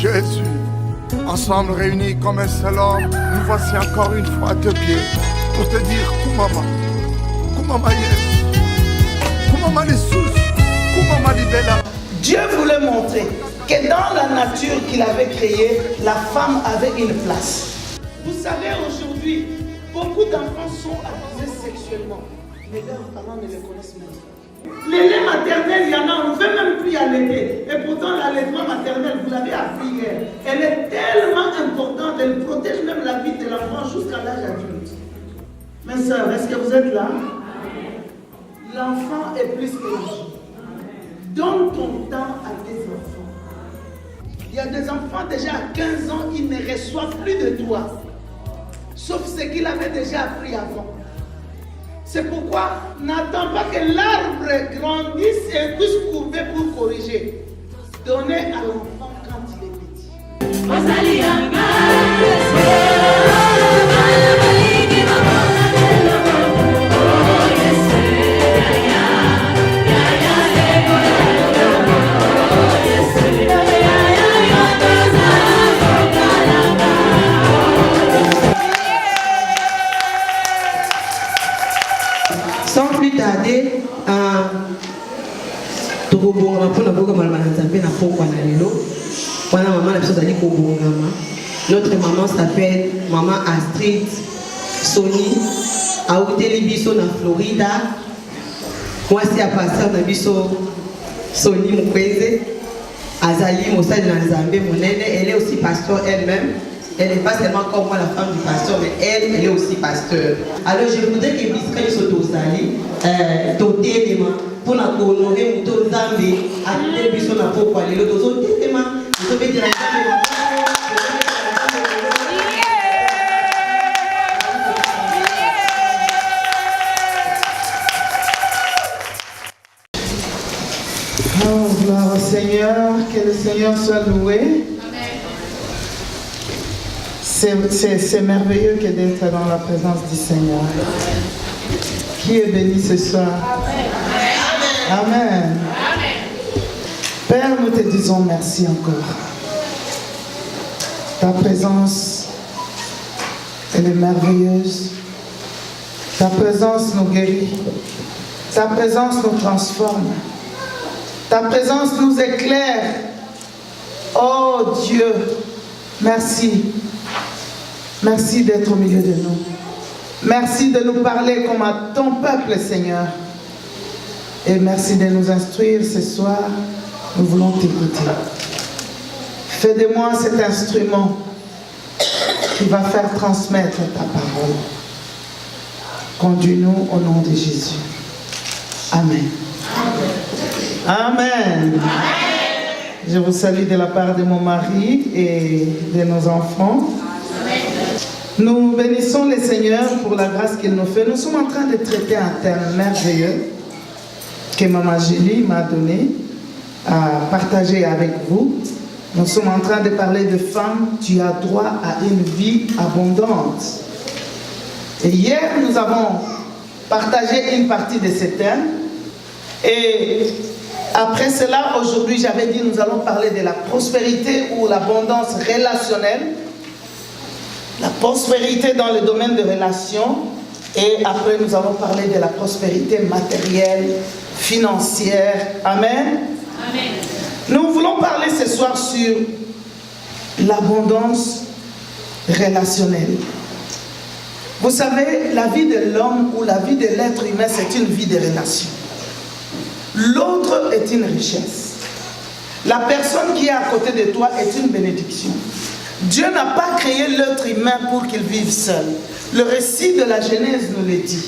Jésus, ensemble réunis comme un seul homme, nous voici encore une fois à tes pieds pour te dire Kumama, Kumama Yes, Kumama Lissus, Kumama Libella. Dieu voulait montrer que dans la nature qu'il avait créée, la femme avait une place. Vous savez, aujourd'hui, beaucoup d'enfants sont abusés sexuellement, mais leurs parents ne les connaissent même pas. Les laits maternels, il y en a, on ne veut même plus allaiter. Et pourtant, l'allaitement maternel, vous l'avez appris hier, elle est tellement importante, elle protège même la vie de l'enfant jusqu'à l'âge adulte. Mes sœurs, est-ce que vous êtes là? L'enfant est plus que l'argent. Donne ton temps à tes enfants. Il y a des enfants déjà à 15 ans, ils ne reçoivent plus de toi. Sauf ce qu'il avait déjà appris avant. C'est pourquoi n'attends pas que l'arbre grandisse et puisse couper pour corriger. Donnez à l'enfant quand il est petit. Sans plus tarder, notre maman s'appelle Maman Astrid Sony, à Biso na Florida. Moi, c'est à pasteur na Biso Sony Mukweze, Azali Moussad Nanzambe Monene. Elle est aussi pasteur elle-même. Elle n'est pas seulement comme moi, la femme du pasteur, mais elle est aussi pasteur. Alors je voudrais que Biscaye Sotozali, Totéléma, pour la honorer Moutozambe, à Télévision na Pokwa, les autres Téléma, vous devez dire Oh, gloire au Seigneur, que le Seigneur soit loué. C'est merveilleux que d'être dans la présence du Seigneur. Qui est béni ce soir? Amen. Amen. Père, nous te disons merci encore. Ta présence, elle est merveilleuse. Ta présence nous guérit. Ta présence nous transforme. Ta présence nous éclaire. Oh Dieu, merci. Merci d'être au milieu de nous. Merci de nous parler comme à ton peuple, Seigneur. Et merci de nous instruire ce soir. Nous voulons t'écouter. Fais de moi cet instrument qui va faire transmettre ta parole. Conduis-nous au nom de Jésus. Amen. Amen. Je vous salue de la part de mon mari et de nos enfants. Nous bénissons le Seigneur pour la grâce qu'il nous fait. Nous sommes en train de traiter un thème merveilleux que Maman Julie m'a donné à partager avec vous. Nous sommes en train de parler de femmes. Tu as droit à une vie abondante. Et hier, nous avons partagé une partie de ce thème. Et après cela, aujourd'hui, j'avais dit nous allons parler de la prospérité ou l'abondance relationnelle. La prospérité dans le domaine de relations. Et après, nous allons parler de la prospérité matérielle, financière. Amen. Amen. Nous voulons parler ce soir sur l'abondance relationnelle. Vous savez, la vie de l'homme ou la vie de l'être humain, c'est une vie de relation. L'autre est une richesse. La personne qui est à côté de toi est une bénédiction. Dieu n'a pas créé l'être humain pour qu'il vive seul. Le récit de la Genèse nous le dit.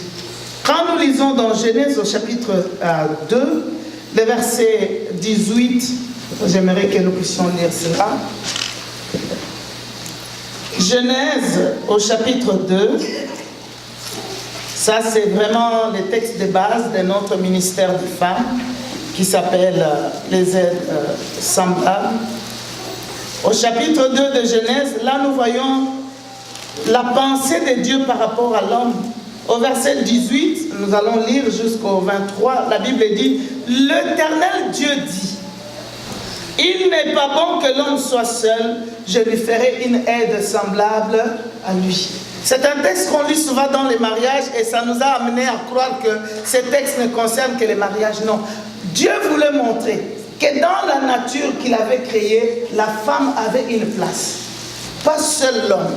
Quand nous lisons dans Genèse au chapitre 2, le verset 18, j'aimerais que nous puissions lire cela. Genèse au chapitre 2, ça c'est vraiment le texte de base de notre ministère de femmes qui s'appelle les aides semblables. Au chapitre 2 de Genèse, là nous voyons la pensée de Dieu par rapport à l'homme. Au verset 18, nous allons lire jusqu'au 23, la Bible dit « L'Éternel Dieu dit, Il n'est pas bon que l'homme soit seul, je lui ferai une aide semblable à lui. C'est un texte qu'on lit souvent dans les mariages et ça nous a amené à croire que ces textes ne concernent que les mariages. Non, Dieu voulait montrer que dans la nature qu'il avait créée, la femme avait une place, pas seul l'homme.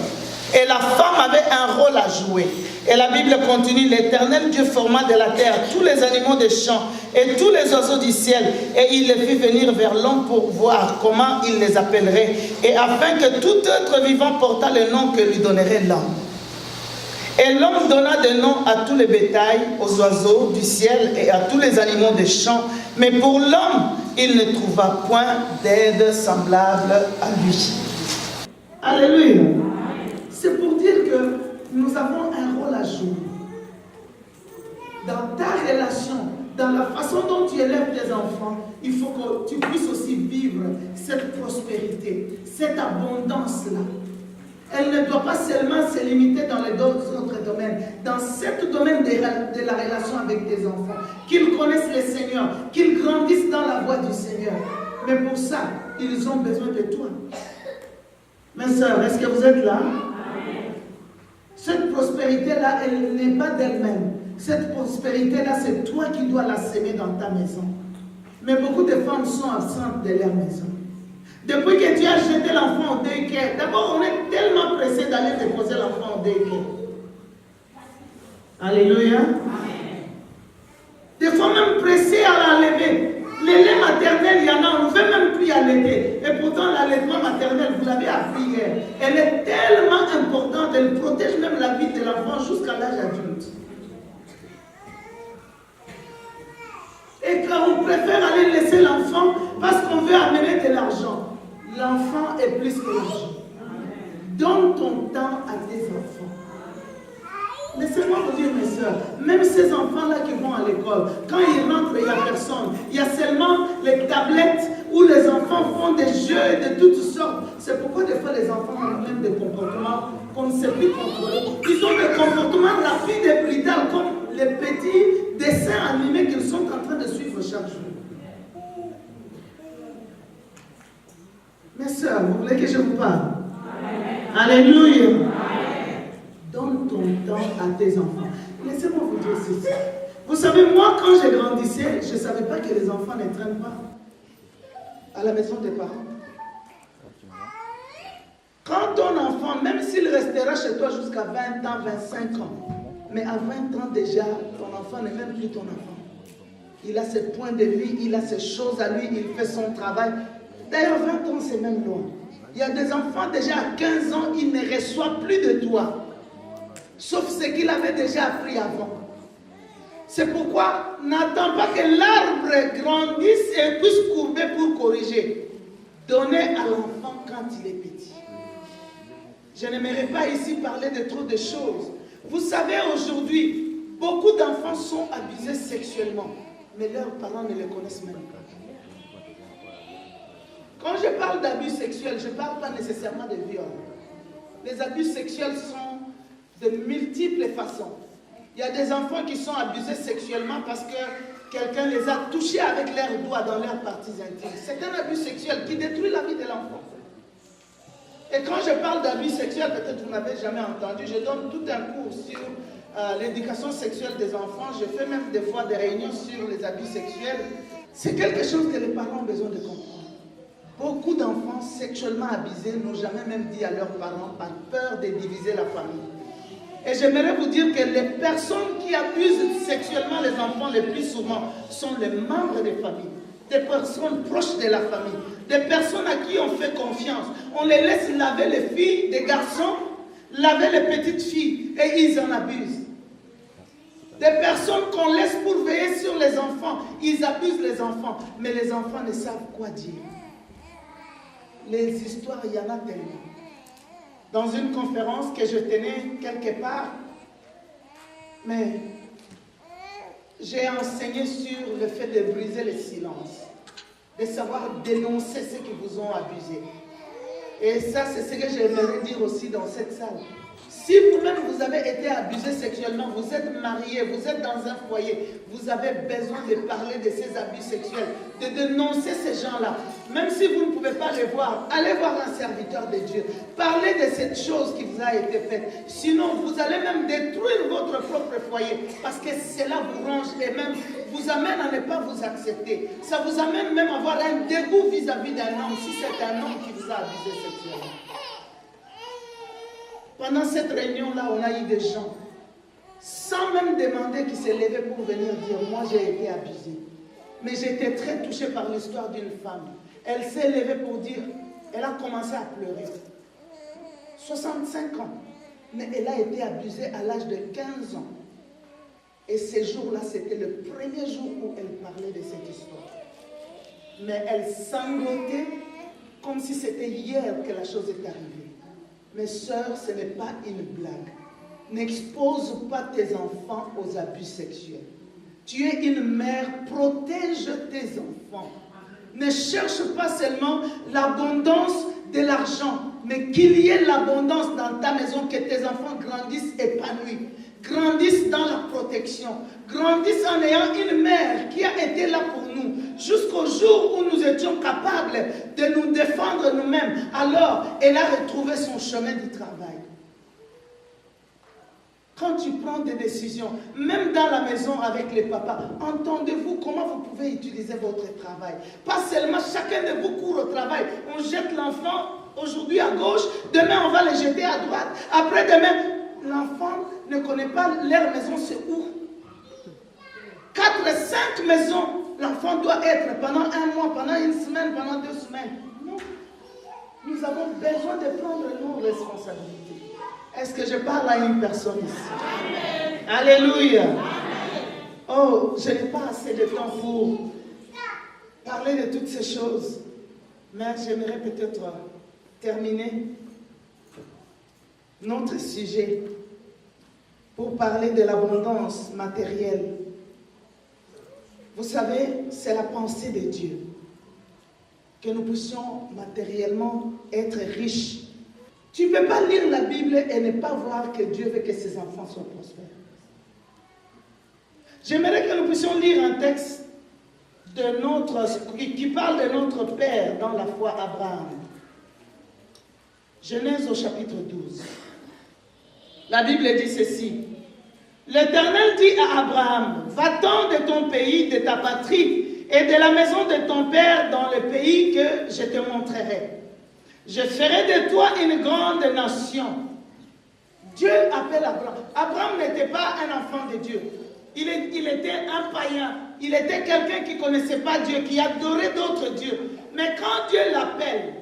Et la femme avait un rôle à jouer. Et la Bible continue, l'Éternel Dieu forma de la terre tous les animaux des champs et tous les oiseaux du ciel, et il les fit venir vers l'homme pour voir comment il les appellerait, et afin que tout être vivant portât le nom que lui donnerait l'homme. Et l'homme donna des noms à tous les bétails, aux oiseaux du ciel et à tous les animaux des champs, mais pour l'homme, il ne trouva point d'aide semblable à lui. Alléluia. C'est pour dire que nous avons un rôle à jouer. Dans ta relation, dans la façon dont tu élèves tes enfants, il faut que tu puisses aussi vivre cette prospérité, cette abondance-là. Elle ne doit pas seulement se limiter dans les autres domaines. Dans ce domaine de la relation avec tes enfants, qu'ils connaissent le Seigneur, qu'ils grandissent dans la voie du Seigneur. Mais pour ça, ils ont besoin de toi. Mes sœurs, est-ce que vous êtes là? Cette prospérité-là, elle n'est pas d'elle-même. Cette prospérité-là, c'est toi qui dois la s'aimer dans ta maison. Mais beaucoup de femmes sont absentes de leur maison. Depuis que tu as jeté l'enfant au daycare, d'abord on est tellement pressé d'aller déposer l'enfant au daycare. Alléluia. Des fois même pressé à l'enlever. Les laits maternels, il y en a, on ne veut même plus allaiter. Et pourtant, l'allaitement maternel, vous l'avez appris hier, elle est tellement importante, elle protège même la vie de l'enfant jusqu'à l'âge adulte. Et quand on préfère aller laisser l'enfant parce qu'on veut amener de l'argent, l'enfant est plus que l'argent. Donne ton temps à tes enfants. Laissez-moi vous dire, mes soeurs, même ces enfants-là qui vont à l'école, quand ils rentrent, il n'y a personne. Il y a seulement les tablettes où les enfants font des jeux de toutes sortes. C'est pourquoi des fois les enfants ont même des comportements qu'on ne sait plus contrôler. Ils ont des comportements rapides et brutaux comme les petits dessins animés qu'ils sont en train de suivre chaque jour. Mes soeurs, vous voulez que je vous parle? Alléluia. Donne ton temps à tes enfants. Laissez-moi vous dire ceci. Vous savez, moi, quand je grandissais, je ne savais pas que les enfants ne traînent pas à la maison des parents. Quand ton enfant, même s'il restera chez toi jusqu'à 20 ans, 25 ans, mais à 20 ans déjà, ton enfant n'est même plus ton enfant. Il a ses points de vue, il a ses choses à lui, il fait son travail. D'ailleurs, 20 ans, c'est même loin. Il y a des enfants déjà à 15 ans, ils ne reçoivent plus de toi. Sauf ce qu'il avait déjà appris avant. C'est pourquoi n'attends pas que l'arbre grandisse et puisse courber pour corriger. Donnez à l'enfant quand il est petit. Je n'aimerais pas ici parler de trop de choses. Vous savez, aujourd'hui, beaucoup d'enfants sont abusés sexuellement, mais leurs parents ne les connaissent même pas. Quand je parle d'abus sexuels, je ne parle pas nécessairement de viol. Les abus sexuels sont de multiples façons. Il y a des enfants qui sont abusés sexuellement parce que quelqu'un les a touchés avec leurs doigts dans leurs parties intimes. C'est un abus sexuel qui détruit la vie de l'enfant. Et quand je parle d'abus sexuels, peut-être vous n'avez jamais entendu, je donne tout un cours sur l'éducation sexuelle des enfants. Je fais même des fois des réunions sur les abus sexuels. C'est quelque chose que les parents ont besoin de comprendre. Beaucoup d'enfants sexuellement abusés n'ont jamais même dit à leurs parents par peur de diviser la famille. Et j'aimerais vous dire que les personnes qui abusent sexuellement les enfants le plus souvent sont les membres des familles, des personnes proches de la famille, des personnes à qui on fait confiance. On les laisse laver les filles, des garçons, laver les petites filles et ils en abusent. Des personnes qu'on laisse pour veiller sur les enfants, ils abusent les enfants, mais les enfants ne savent quoi dire. Les histoires, il y en a tellement. Dans une conférence que je tenais quelque part, mais j'ai enseigné sur le fait de briser le silence, de savoir dénoncer ceux qui vous ont abusé. Et ça, c'est ce que j'aimerais dire aussi dans cette salle. Si vous-même vous avez été abusé sexuellement, vous êtes marié, vous êtes dans un foyer, vous avez besoin de parler de ces abus sexuels, de dénoncer ces gens-là. Même si vous ne pouvez pas les voir, allez voir un serviteur de Dieu. Parlez de cette chose qui vous a été faite. Sinon, vous allez même détruire votre propre foyer. Parce que cela vous ronge et même vous amène à ne pas vous accepter. Ça vous amène même à avoir un dégoût vis-à-vis d'un homme, si c'est un homme qui vous a abusé sexuellement. Pendant cette réunion-là, on a eu des gens, sans même demander, qui s'est levé pour venir dire, moi j'ai été abusée. Mais j'étais très touchée par l'histoire d'une femme. Elle s'est levée pour dire, elle a commencé à pleurer. 65 ans. Mais elle a été abusée à l'âge de 15 ans. Et ces jours-là, c'était le premier jour où elle parlait de cette histoire. Mais elle sanglotait comme si c'était hier que la chose est arrivée. Mes sœurs, ce n'est pas une blague. N'expose pas tes enfants aux abus sexuels. Tu es une mère, protège tes enfants. Ne cherche pas seulement l'abondance de l'argent, mais qu'il y ait l'abondance dans ta maison, que tes enfants grandissent épanouis, grandissent dans la protection, grandissent en ayant une mère qui a été là pour nous, jusqu'au jour où nous étions capables de nous défendre nous-mêmes. Alors, elle a retrouvé son chemin du travail. Quand tu prends des décisions, même dans la maison avec les papas, entendez-vous comment vous pouvez utiliser votre travail. Pas seulement chacun de vous court au travail. On jette l'enfant aujourd'hui à gauche, demain on va le jeter à droite, après-demain, l'enfant ne connaît pas leur maison, c'est où. 4, 5 maisons, l'enfant doit être pendant un mois, pendant une semaine, pendant 2 semaines. Non. Nous avons besoin de prendre nos responsabilités. Est-ce que je parle à une personne ici? Amen. Alléluia. Amen. Oh, je n'ai pas assez de temps pour parler de toutes ces choses. Mais j'aimerais peut-être terminer notre sujet pour parler de l'abondance matérielle. Vous savez, c'est la pensée de Dieu. Que nous puissions matériellement être riches. Tu ne peux pas lire la Bible et ne pas voir que Dieu veut que ses enfants soient prospères. J'aimerais que nous puissions lire un texte qui parle de notre Père dans la foi, Abraham. Genèse au chapitre 12. La Bible dit ceci. L'Éternel dit à Abraham, va-t'en de ton pays, de ta patrie et de la maison de ton père dans le pays que je te montrerai. Je ferai de toi une grande nation. Dieu appelle Abraham. Abraham n'était pas un enfant de Dieu. Il était un païen. Il était quelqu'un qui ne connaissait pas Dieu, qui adorait d'autres dieux. Mais quand Dieu l'appelle,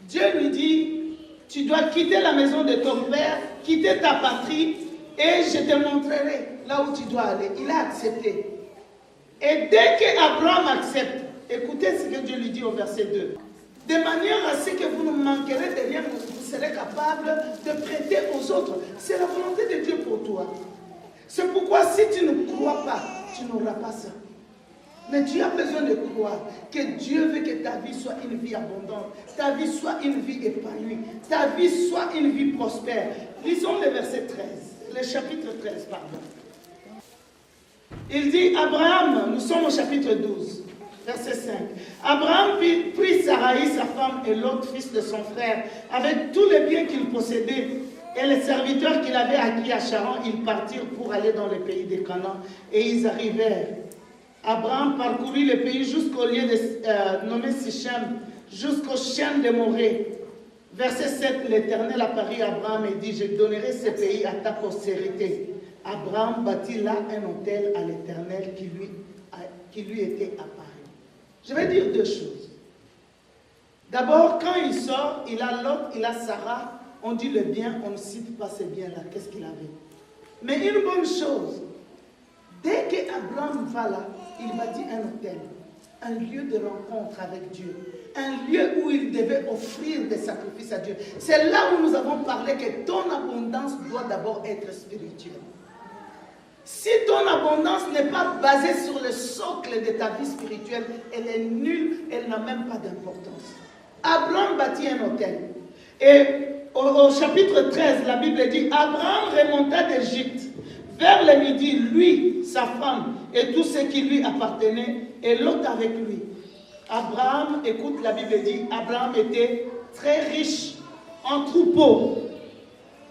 Dieu lui dit, tu dois quitter la maison de ton père, quitter ta patrie, et je te montrerai là où tu dois aller. Il a accepté. Et dès qu'Abraham accepte, écoutez ce que Dieu lui dit au verset 2. De manière à ce que vous ne manquerez de rien, vous serez capable de prêter aux autres. C'est la volonté de Dieu pour toi. C'est pourquoi si tu ne crois pas, tu n'auras pas ça. Mais tu as besoin de croire que Dieu veut que ta vie soit une vie abondante, ta vie soit une vie épanouie, ta vie soit une vie prospère. Lisons le verset 13, le chapitre 13, pardon. Il dit, Abraham, nous sommes au chapitre 12. Verset 5. Abraham prit Sarai, sa femme, et l'autre fils de son frère, avec tous les biens qu'il possédait, et les serviteurs qu'il avait acquis à Charan, ils partirent pour aller dans le pays de Canaan, et ils arrivèrent. Abraham parcourut le pays jusqu'au lieu nommé Sichem, jusqu'au chêne de Morée. Verset 7, l'Éternel apparut à Abraham et dit, je donnerai ce pays à ta postérité. Abraham bâtit là un autel à l'Éternel qui lui était apparu. Je vais dire 2 choses. D'abord, quand il sort, il a Lot, il a Sarah. On dit le bien, on ne cite pas ces biens-là. Qu'est-ce qu'il avait? Mais une bonne chose, dès qu'Abraham va là, il bâtit un autel, un lieu de rencontre avec Dieu, un lieu où il devait offrir des sacrifices à Dieu. C'est là où nous avons parlé que ton abondance doit d'abord être spirituelle. Si ton abondance n'est pas basée sur le socle de ta vie spirituelle, elle est nulle, elle n'a même pas d'importance. Abraham bâtit un autel. Et au chapitre 13, la Bible dit, Abraham remonta d'Égypte vers le midi, lui, sa femme et tout ce qui lui appartenait, et Lot avec lui. Abraham, écoute, la Bible dit, Abraham était très riche en troupeaux,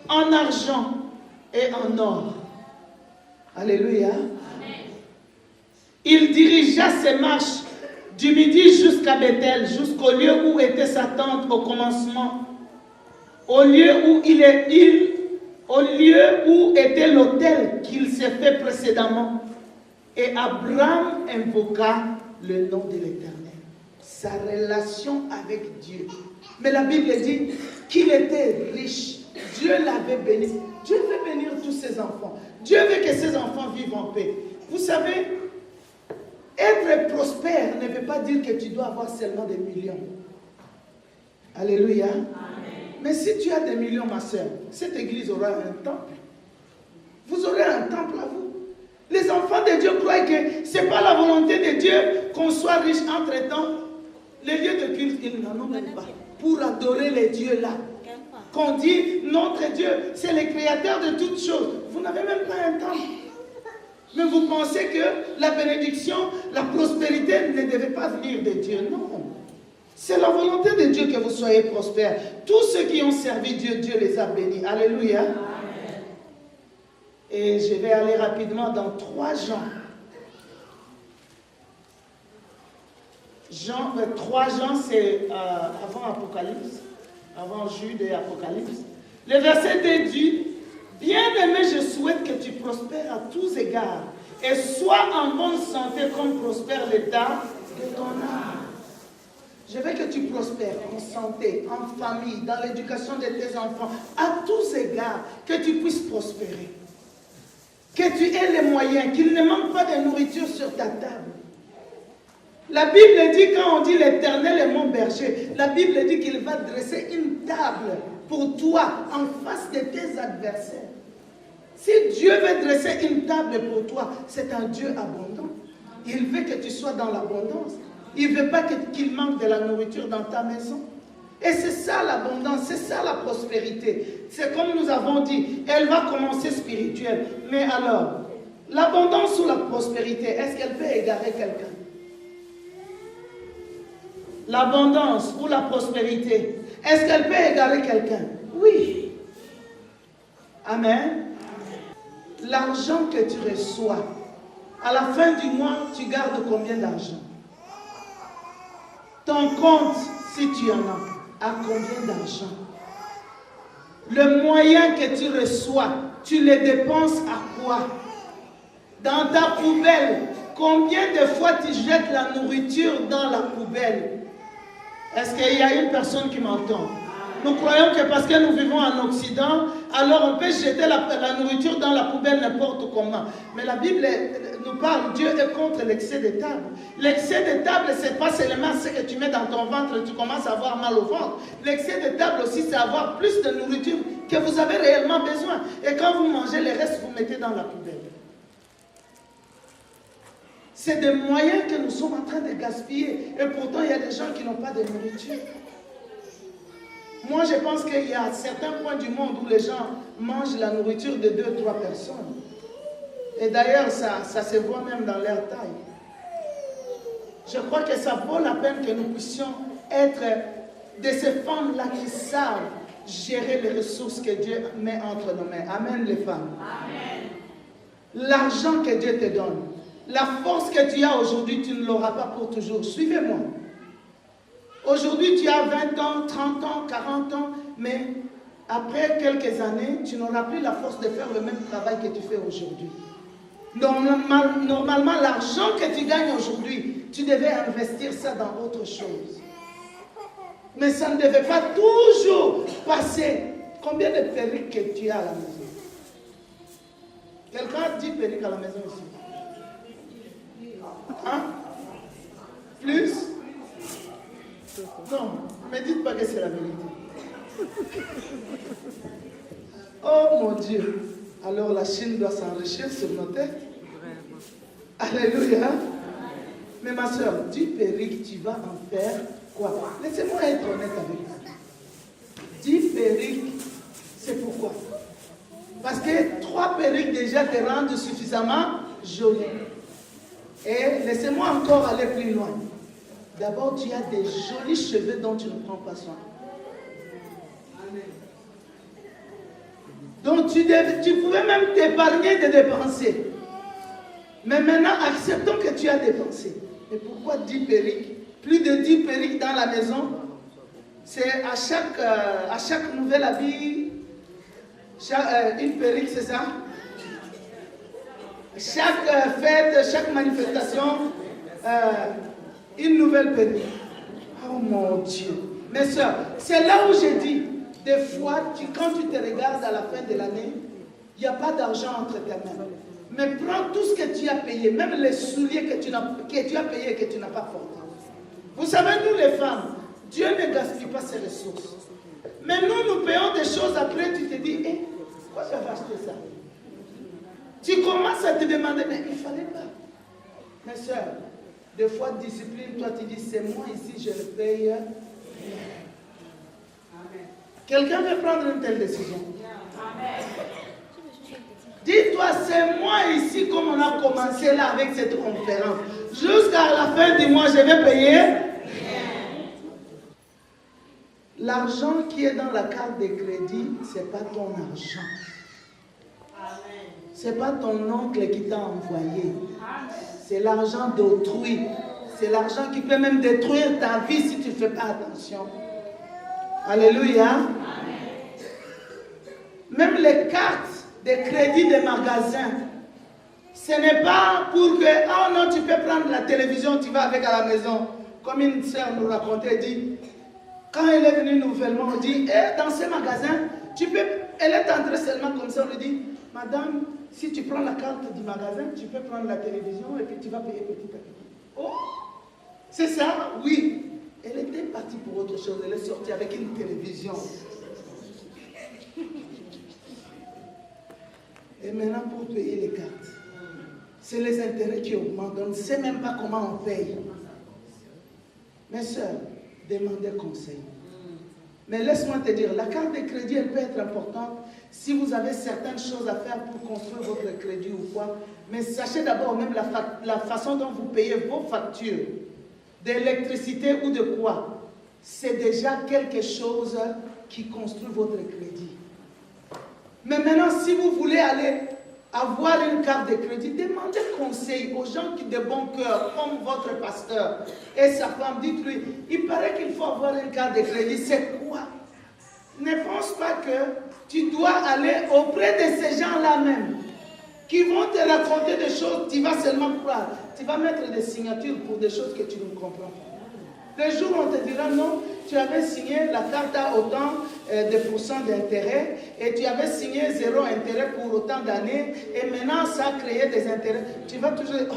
en argent et en or. Alléluia. Amen. Il dirigea ses marches du midi jusqu'à Bethel, jusqu'au lieu où était sa tente au commencement, au lieu où était l'autel qu'il s'est fait précédemment. Et Abraham invoqua le nom de l'Éternel. Sa relation avec Dieu. Mais la Bible dit qu'il était riche. Dieu l'avait béni. Dieu veut bénir tous ses enfants. Dieu veut que ses enfants vivent en paix. Vous savez, être prospère ne veut pas dire que tu dois avoir seulement des millions. Alléluia. Amen. Mais si tu as des millions, ma soeur, cette église aura un temple. Vous aurez un temple à vous. Les enfants de Dieu croient que ce n'est pas la volonté de Dieu qu'on soit riche entre-temps. Les lieux de culte, ils n'en ont même pas. Pour adorer les dieux là. Qu'on dit, notre Dieu, c'est le créateur de toutes choses. Vous n'avez même pas un temple. Mais vous pensez que la bénédiction, la prospérité ne devait pas venir de Dieu. Non. C'est la volonté de Dieu que vous soyez prospères. Tous ceux qui ont servi Dieu, Dieu les a bénis. Alléluia. Amen. Et je vais aller rapidement dans 3 Jean. 3 Jean, c'est avant Apocalypse, avant Jude et Apocalypse. Le verset 2 dit, bien-aimé, je souhaite que tu prospères à tous égards et sois en bonne santé comme prospère l'état de ton âme. Je veux que tu prospères en santé, en famille, dans l'éducation de tes enfants, à tous égards, que tu puisses prospérer. Que tu aies les moyens, qu'il ne manque pas de nourriture sur ta table. La Bible dit, quand on dit l'Éternel est mon berger, la Bible dit qu'il va dresser une table pour toi en face de tes adversaires. Si Dieu veut dresser une table pour toi, c'est un Dieu abondant. Il veut que tu sois dans l'abondance. Il ne veut pas qu'il manque de la nourriture dans ta maison. Et c'est ça l'abondance, c'est ça la prospérité. C'est comme nous avons dit, elle va commencer spirituelle. Mais alors, l'abondance ou la prospérité, est-ce qu'elle peut égarer quelqu'un? L'abondance ou la prospérité, est-ce qu'elle peut égarer quelqu'un? Oui. Amen. L'argent que tu reçois, à la fin du mois, tu gardes combien d'argent? Ton compte, si tu en as, a combien d'argent? Le moyen que tu reçois, tu les dépenses à quoi? Dans ta poubelle, combien de fois tu jettes la nourriture dans la poubelle? Est-ce qu'il y a une personne qui m'entend? Nous croyons que parce que nous vivons en Occident, alors on peut jeter la nourriture dans la poubelle n'importe comment. Mais la Bible nous parle, Dieu est contre l'excès de table. L'excès de table, ce n'est pas seulement ce que tu mets dans ton ventre et tu commences à avoir mal au ventre. L'excès de table aussi, c'est avoir plus de nourriture que vous avez réellement besoin. Et quand vous mangez, le reste, vous mettez dans la poubelle. C'est des moyens que nous sommes en train de gaspiller. Et pourtant, il y a des gens qui n'ont pas de nourriture. Moi, je pense qu'il y a certains points du monde où les gens mangent la nourriture de 2-3 personnes. Et d'ailleurs, ça se voit même dans leur taille. Je crois que ça vaut la peine que nous puissions être de ces femmes-là qui savent gérer les ressources que Dieu met entre nos mains. Amen, les femmes. Amen. L'argent que Dieu te donne, la force que tu as aujourd'hui, tu ne l'auras pas pour toujours. Suivez-moi. Aujourd'hui, tu as 20 ans, 30 ans, 40 ans, mais après quelques années, tu n'auras plus la force de faire le même travail que tu fais aujourd'hui. Normalement, l'argent que tu gagnes aujourd'hui, tu devais investir ça dans autre chose. Mais ça ne devait pas toujours passer. Combien de perruques que tu as à la maison? Quelqu'un a 10 perruques à la maison ici? Hein? Plus? Non, ne me dites pas que c'est la vérité. Oh mon Dieu. Alors la Chine doit s'enrichir sur nos têtes. Alléluia. Mais ma soeur, 10 perruques, tu vas en faire quoi? Laissez-moi être honnête avec vous. 10 perruques, c'est pourquoi? Parce que 3 perruques déjà te rendent suffisamment jolie. Et laissez-moi encore aller plus loin. D'abord, tu as des jolis cheveux dont tu ne prends pas soin. Donc, tu pouvais même t'épargner de dépenser. Mais maintenant, acceptons que tu as dépensé. Mais pourquoi 10 perruques? Plus de 10 perruques dans la maison. C'est à chaque nouvel habit, une perruque, c'est ça? Chaque fête, chaque manifestation, une nouvelle perruque. Oh mon Dieu. Mes soeurs, c'est là où j'ai dit, des fois, quand tu te regardes à la fin de l'année, il n'y a pas d'argent entre tes mains. Mais prends tout ce que tu as payé, même les souliers que tu as payés et que tu n'as pas portés. Vous savez, nous les femmes, Dieu ne gaspille pas ses ressources. Mais nous payons des choses, après tu te dis, pourquoi tu as acheté ça? Tu commences à te demander, mais il ne fallait pas. Mes soeurs, des fois, discipline, toi tu dis, c'est moi ici, je le paye. Quelqu'un veut prendre une telle décision? Amen. Dis-toi, c'est moi ici, comme on a commencé là avec cette conférence. Jusqu'à la fin du mois, je vais payer. L'argent qui est dans la carte de crédit, ce n'est pas ton argent. Ce n'est pas ton oncle qui t'a envoyé. C'est l'argent d'autrui. C'est l'argent qui peut même détruire ta vie si tu ne fais pas attention. Alléluia. Même les cartes de crédit des magasins, ce n'est pas pour que, oh non, tu peux prendre la télévision, tu vas avec à la maison. Comme une sœur nous racontait, elle dit, quand elle est venue nouvellement, on dit, dans ce magasin, elle est entrée seulement comme ça, on lui dit, madame, si tu prends la carte du magasin, tu peux prendre la télévision et puis tu vas payer petit à petit. Oh, c'est ça? Oui. Elle était partie pour autre chose, elle est sortie avec une télévision. Et maintenant, pour payer les cartes, c'est les intérêts qui augmentent. On ne sait même pas comment on paye. Mes soeurs, demandez conseil. Mais laisse-moi te dire, la carte de crédit, elle peut être importante si vous avez certaines choses à faire pour construire votre crédit ou quoi. Mais sachez d'abord même la façon dont vous payez vos factures, d'électricité ou de quoi, c'est déjà quelque chose qui construit votre crédit. Mais maintenant, si vous voulez aller avoir une carte de crédit, demandez conseil aux gens qui de bon cœur, comme votre pasteur et sa femme. Dites-lui, il paraît qu'il faut avoir une carte de crédit. C'est quoi? Ne pense pas que tu dois aller auprès de ces gens-là même, qui vont te raconter des choses, tu vas seulement croire. Tu vas mettre des signatures pour des choses que tu ne comprends pas. Le jour où on te dira non, tu avais signé la carte à autant de pourcents d'intérêt et tu avais signé 0 intérêt pour autant d'années et maintenant ça a créé des intérêts. Tu vas toujours dire, oh,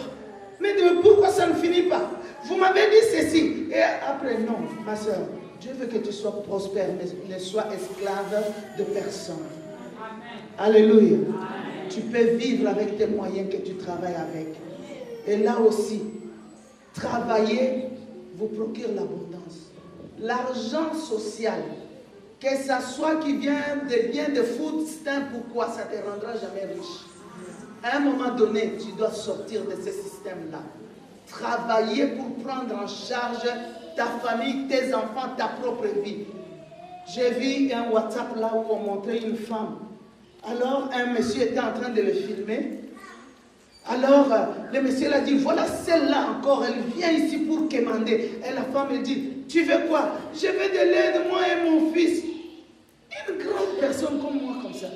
mais pourquoi ça ne finit pas? Vous m'avez dit ceci. Et après, non, ma soeur, Dieu veut que tu sois prospère, mais ne sois esclave de personne. Amen. Alléluia. Amen. Tu peux vivre avec tes moyens que tu travailles avec. Et là aussi, travailler vous procure l'abondance. L'argent social, que ça soit qui vient de food stamp ou quoi, ça ne te rendra jamais riche. À un moment donné, tu dois sortir de ce système-là. Travailler pour prendre en charge ta famille, tes enfants, ta propre vie. J'ai vu un WhatsApp là où on montrait une femme. Alors, un monsieur était en train de le filmer. Alors, le monsieur l'a dit, voilà celle-là encore, elle vient ici pour quémander. Et la femme, elle dit, tu veux quoi? Je veux de l'aide, moi et mon fils. Une grande personne comme moi, comme ça.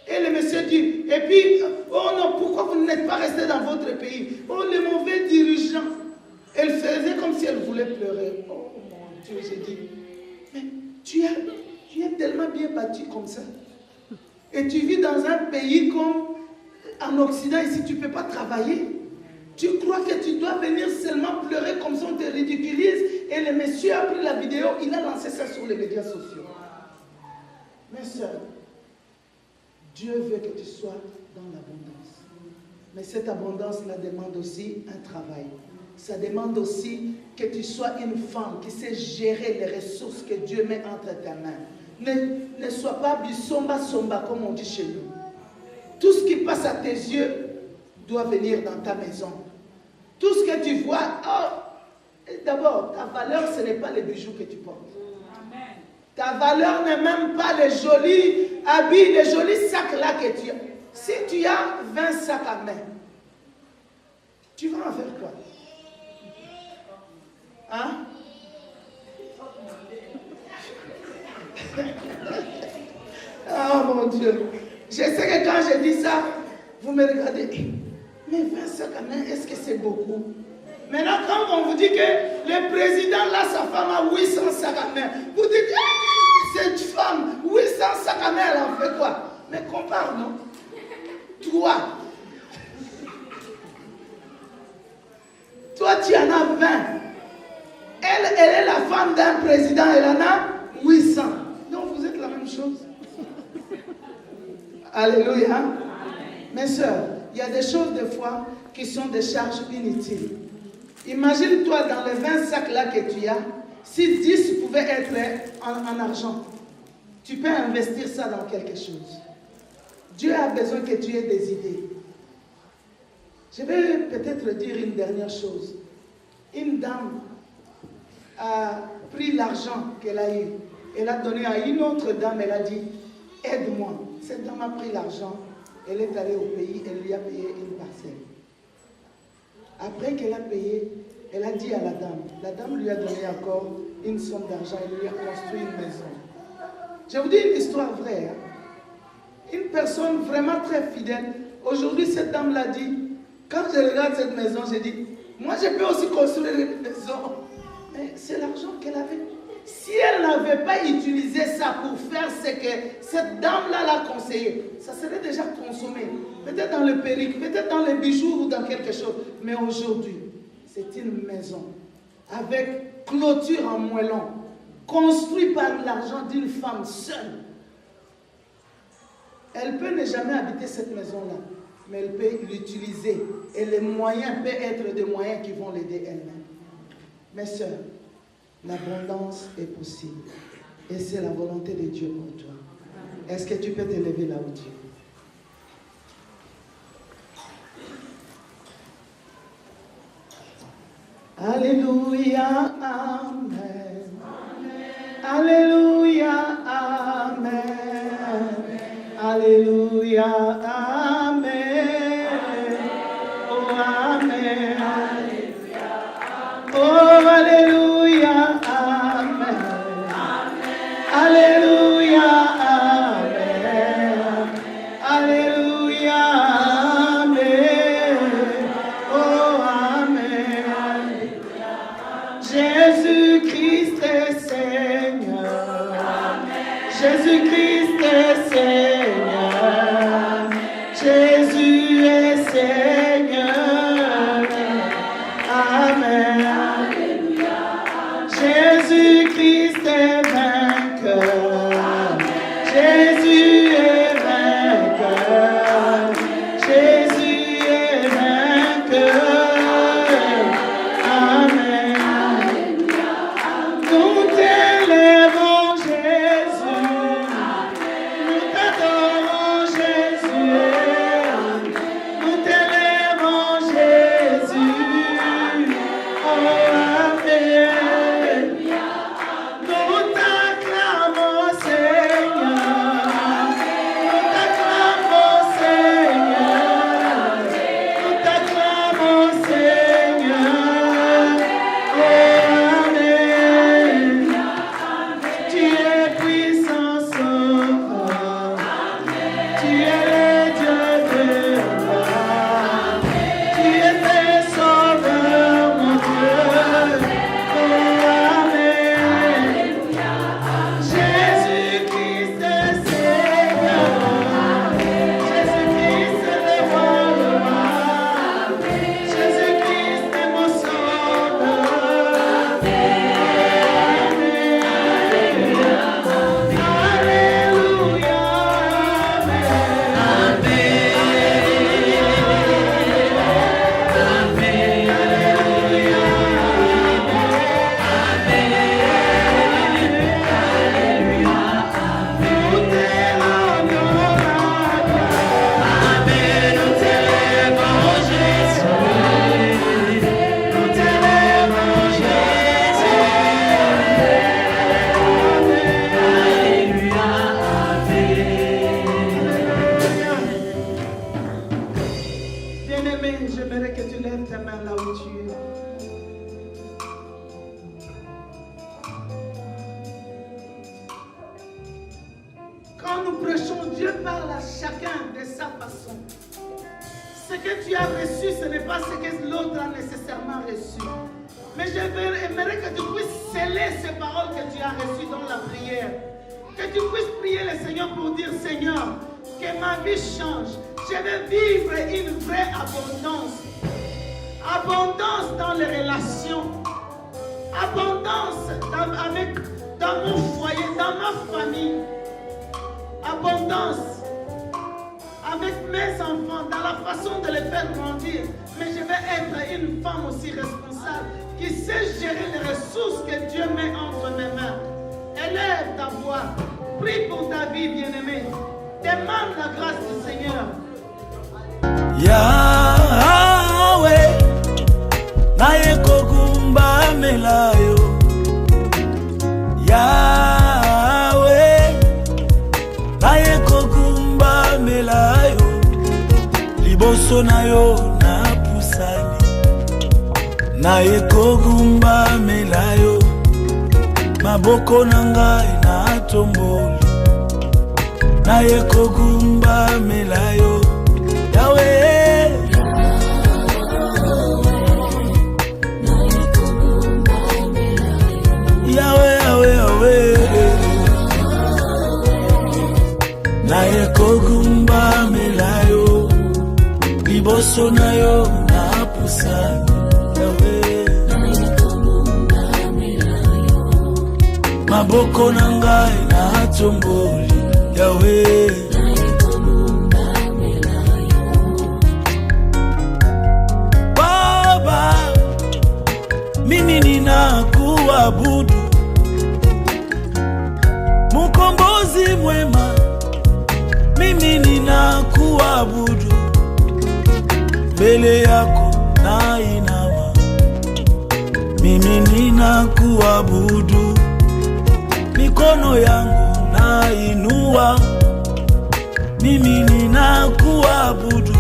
Et le monsieur dit, et puis, oh non, pourquoi vous n'êtes pas resté dans votre pays? Oh, les mauvais dirigeants. Elle faisait comme si elle voulait pleurer. Oh mon Dieu, j'ai dit, mais tu es tellement bien bâti comme ça. Et tu vis dans un pays comme en Occident, ici, tu ne peux pas travailler. Tu crois que tu dois venir seulement pleurer comme ça, on te ridiculise. Et le monsieur a pris la vidéo, il a lancé ça sur les médias sociaux. Mes soeurs, Dieu veut que tu sois dans l'abondance. Mais cette abondance-là demande aussi un travail. Ça demande aussi que tu sois une femme qui sait gérer les ressources que Dieu met entre tes mains. Ne sois pas bisomba somba comme on dit chez nous. Tout ce qui passe à tes yeux doit venir dans ta maison. Tout ce que tu vois, oh, D'abord, ta valeur, ce n'est pas les bijoux que tu portes. Ta valeur n'est même pas les jolis habits, les jolis sacs là que tu as. Si tu as 20 sacs à main, tu vas en faire quoi? Hein? Oh mon Dieu. Je sais que quand je dis ça, vous me regardez. Mais 20 sacs à main, est-ce que c'est beaucoup? Maintenant, quand on vous dit que le président, là, sa femme a 800 sacs à main, vous dites, cette femme, 800 sacs à main, elle en fait quoi? Mais compare, non? Toi, tu en as 20. Elle est la femme d'un président, elle en a 800. Donc, vous êtes la même chose. Alléluia. Mes soeurs, il y a des choses, des fois, qui sont des charges inutiles. Imagine-toi dans les 20 sacs là que tu as, si 10 pouvaient être en argent, tu peux investir ça dans quelque chose. Dieu a besoin que tu aies des idées. Je vais peut-être dire une dernière chose. Une dame a pris l'argent qu'elle a eu. Elle a donné à une autre dame, elle a dit, aide-moi. Cette dame a pris l'argent, elle est allée au pays, elle lui a payé une parcelle. Après qu'elle a payé, elle a dit à la dame lui a donné encore une somme d'argent, elle lui a construit une maison. Je vous dis une histoire vraie. Une personne vraiment très fidèle. Aujourd'hui, cette dame l'a dit, quand je regarde cette maison, j'ai dit, moi je peux aussi construire une maison. Mais c'est l'argent qu'elle avait. Si elle n'avait pas utilisé ça pour faire ce que cette dame-là l'a conseillé, ça serait déjà consommé. Peut-être dans le perruque, peut-être dans les bijoux ou dans quelque chose. Mais aujourd'hui, c'est une maison avec clôture en moellon, construite par l'argent d'une femme seule. Elle peut ne jamais habiter cette maison-là, mais elle peut l'utiliser. Et les moyens peuvent être des moyens qui vont l'aider elle-même. Mes sœurs, l'abondance est possible. Et c'est la volonté de Dieu pour toi. Est-ce que tu peux te lever là où tu es? Alléluia, Amen. Alléluia, Amen. Alléluia, Amen. Oh, Amen. Oh, Alléluia, Amen. Alléluia, Amen. Alléluia, Amen. Oh, Amen. Jésus-Christ est Seigneur. Jésus-Christ est Seigneur. Jésus est Seigneur. Amen. Jésus-Christ est vainqueur. Jésus est vainqueur. Jésus est vainqueur. Amen. Nous t'élèvons Jésus. Nous t'adorons Jésus. Nous t'élèvons Jésus. Oh, Amen. Nous nous prêchons, Dieu parle à chacun de sa façon. Ce que tu as reçu, ce n'est pas ce que l'autre a nécessairement reçu. Mais j'aimerais que tu puisses sceller ces paroles que tu as reçues dans la prière. Que tu puisses prier le Seigneur pour dire, Seigneur, que ma vie change. Je veux vivre une vraie abondance. Abondance dans les relations. Abondance dans mon foyer, dans ma famille. Abondance avec mes enfants, dans la façon de les faire grandir. Mais je vais être une femme aussi responsable qui sait gérer les ressources que Dieu met entre mes mains. Élève ta voix. Prie pour ta vie, bien-aimée. Demande la grâce du Seigneur. Yahweh, naye kogumba melayo. Yahweh, naye kogumba melayo. Liboso nayo na pusani, naye kogumba melayo. Maboko nangai na tomboli, naye kogumba melayo. Yahweh, Yahweh, Yahweh, Yahweh, naye kogumba melayo. Liboso nayo na pusani, Yahweh. Maboko nangai na tomboli, Yahweh. Baba, mimi ninakuabudu, Mkombozi mwema, mimi ninakuabudu. Mbele yako nainama, mimi ninakuabudu. Mikono yangu nainua, mimi ninakuabudu.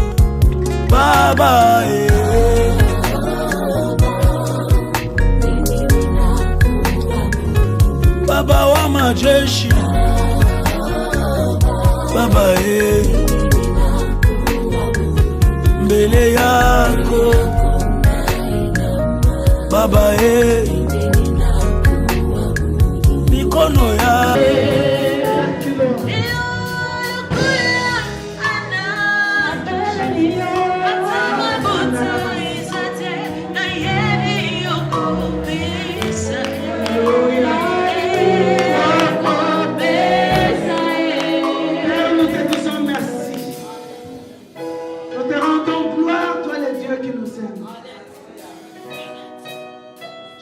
Baba, Baba wa majeshi, Baba, mbele yako Baba, mikono yako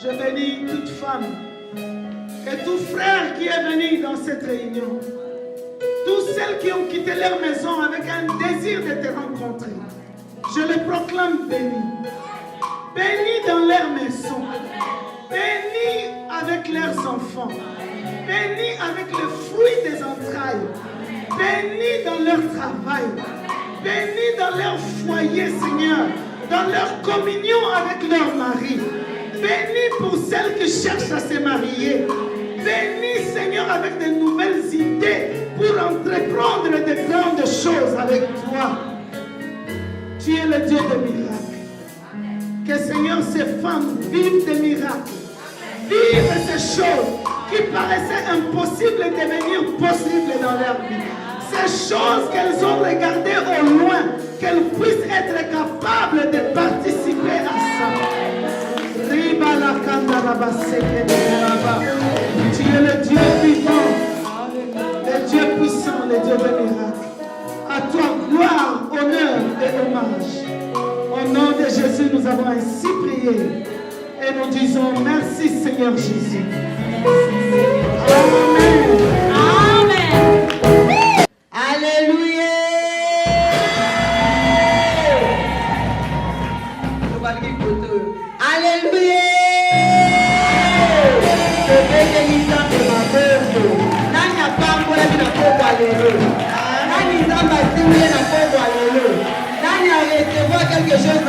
Je bénis toute femme et tout frère qui est venu dans cette réunion. Tous celles qui ont quitté leur maison avec un désir de te rencontrer. Je les proclame bénis. Bénis dans leur maison. Bénis avec leurs enfants. Bénis avec le fruit des entrailles. Bénis dans leur travail. Bénis dans leur foyer, Seigneur. Dans leur communion avec leur mari. Bénis pour celles qui cherchent à se marier. Bénis, Seigneur, avec de nouvelles idées pour entreprendre de grandes choses avec toi. Tu es le Dieu des miracles. Que, Seigneur, ces femmes vivent des miracles. Vivent ces choses qui paraissaient impossibles de devenir possibles dans leur vie. Ces choses qu'elles ont regardées au loin, qu'elles puissent être capables de participer à ça. Tu es le Dieu vivant, le Dieu puissant, le Dieu des miracles. À toi, gloire, honneur et hommage. Au nom de Jésus, nous avons ainsi prié. Et nous disons merci, Seigneur Jésus. Amen. Amen. Alléluia. Alléluia. Quelque chose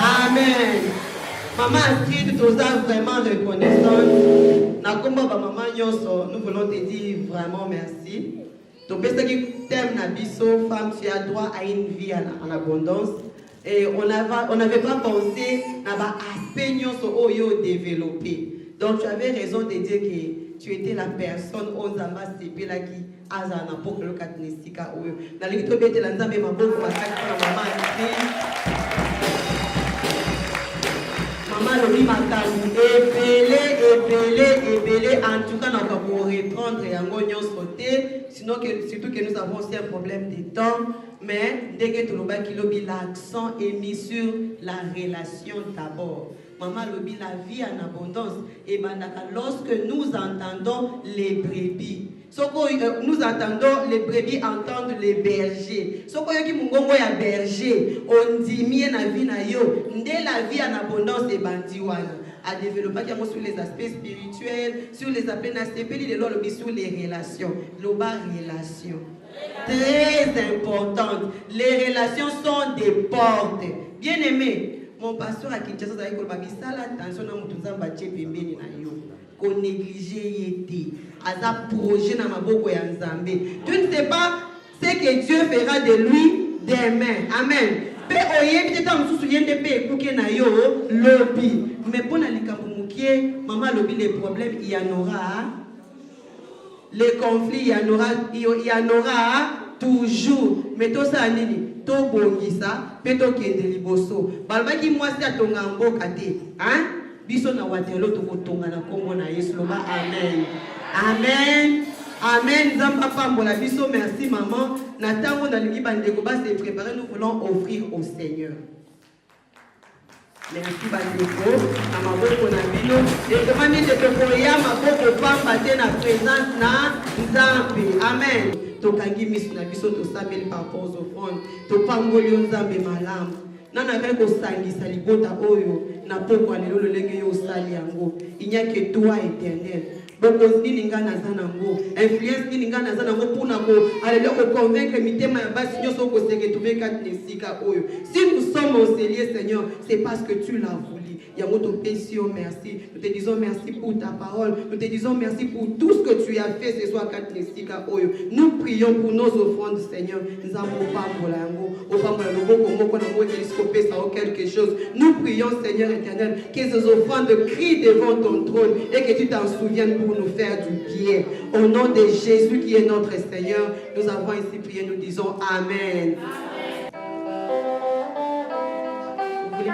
Amen. Maman Astrid, nous sommes vraiment reconnaissants. Nous voulons te dire vraiment merci. Donc, parce que t'aimes Nabiso, femme, tu as droit à une vie en abondance. Et on n'avait pas pensé à l'aspect que développé. Donc, tu avais raison de dire que tu étais la personne aux ambassadeurs qui azana pour le katnesika oyo. Dans les tombes de l'anzambe maboko basaki pour la maman lobi makani ébélé en tout cas on va pour reprendre yango nyonso te sinon que surtout que nous avons aussi un problème de temps mais dès que tout le lobi l'accent est mis sur la relation d'abord. Maman lobi la vie en abondance et lorsque nous entendons les brebis. Nous entendons les brebis entendre les bergers. Soko yoki mungongo ya berger, on dit mie na vie na yo, ndé la vie en abondance et bandiwana. À développer sur les aspects spirituels, sur les aspects nasépéli, sur les relations. Loba relation. Très importante. Les relations sont des portes. Bien aimé. Mon pasteur à Kinshasa a dit que attention à mon bâti pembeni na yo. Qu'on néglige yété. Aza projet na maboko ya Nzambe. Tu ne sais pas ce que Dieu fera de lui demain. Amen. Pe oye peut-être on se souvient de pe kuke na yo lobby. Mais pour na likambo mukie, maman lobby les problèmes il y en aura. Les conflits il y en aura toujours. Mais tout ça nini? To bongisa peto kende liboso balbaki mwasi atonga mboka te hein biso na watelo to kotonga na kombo na Yesu loba amen amen amen zamba pambola biso merci maman na tango na lingi bandeko ba se préparer nous voulons offrir au Seigneur. Merci bandeko na maboko na bino et demandez de te koya maboko pamba te na présence na Nzambe amen. Tokangi misu na biso to sabeli par rapport aux offrandes to pangoli Nzambe malamu nana kale ko sangisa libota oyo na poko alelo lolenge yo sali yango il n'y a que toi éternel boko nini ngana zanango influence nini ngana zanango puna ko alelo ko convaincre mitema ya basi nyoso ko senge to veka nesika oyo si nous sommes au Seigneur Seigneur c'est parce que tu l'as voulu. Merci. Nous te disons merci pour ta parole. Nous te disons merci pour tout ce que tu as fait ce soir. Nous prions pour nos offrandes, Seigneur. Nous avons pas pour quelque chose. Nous prions, Seigneur éternel, que ces offrandes crient devant ton trône et que tu t'en souviennes pour nous faire du bien. Au nom de Jésus qui est notre Seigneur, nous avons ici prié. Nous disons Amen. Amen. Vous voulez